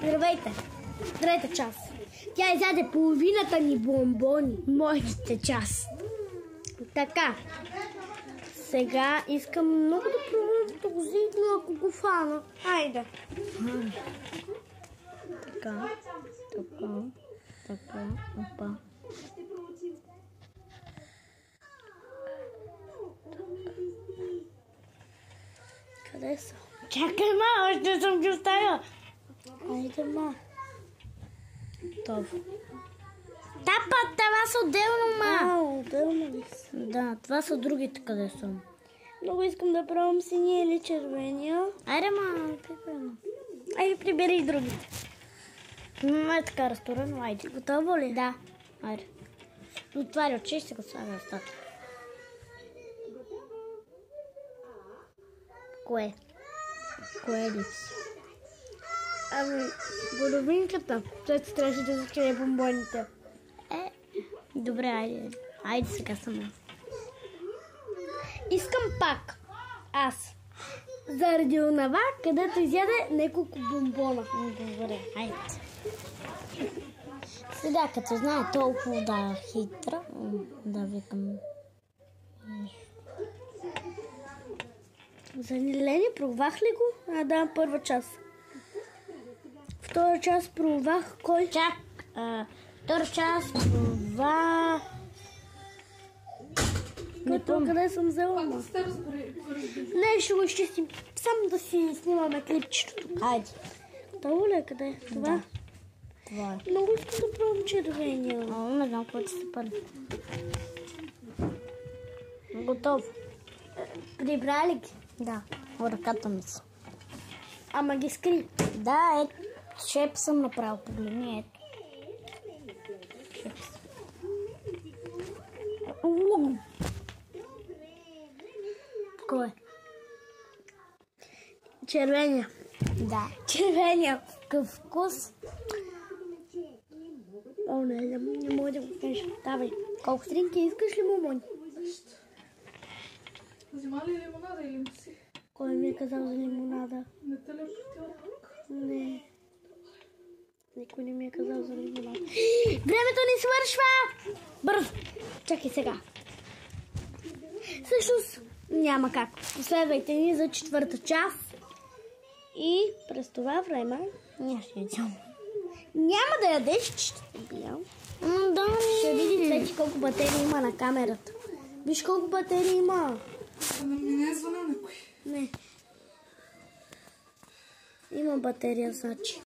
Здравейте! Трета част. Тя изяде половината ни бомбони. Моите част. Така. Сега искам много да пробвам този, но ако го фана. Айде. Така. Опа. Къде са? Чакай, ма, още съм ги оставила. Айде, ма. Това. Това са отделно, ма. Отделно ли са? Да, това са другите, къде са. Много искам да пробвам синия или червения. Айде, ма, приберно. Айде, прибери и другите. Е така разтурено, айде. Готово ли? Да. Айде. Отваря очи и ще го слагя остата. Кое? Кое липси? Половинката. Той трябваше да закрие бомбоните. Добре, айде. Айде сега сама. Искам пак. Аз. Заради онова, където изяде няколко бомбона. Добре, айде. Сега, като знае толкова да хитра, да викам нещо. За Лени пробвах ли го? Да, първа част. Втора част пробвах кой? Чак. Втора част пробвах... Не помня къде съм взела, ма. Не, ще го изчистим. Само да си снимаме клипчето. Айде. Това ли е къде? Това? Това е. Много искам да пробвам червения. Не знам какво ще се пали. Готово. Прибрали ги? Да. Ръката ми са. Ама ги скри? Да, шеп съм направил. Погледни, ето. Кой? Червения. Да. Червения. Какъв вкус? Не мога да го кажа. Давай. Колко стринки искаш ли, момони? Взима ли лимонада или не си? Кой ми е казал за лимонада? Не те ли е протил пак? Не. Никой не ми е казал за лимонада. Времето ни свършва! Бързо! Чакай сега. Всъщност няма как. Последвайте ни за четвърта част. И през това време ще ядем. Няма да ядеш, ще те бия. Ще видите колко батерии има на камерата. Виж колко батерии има. Не е звъна някой. Не. Има батерия, значи.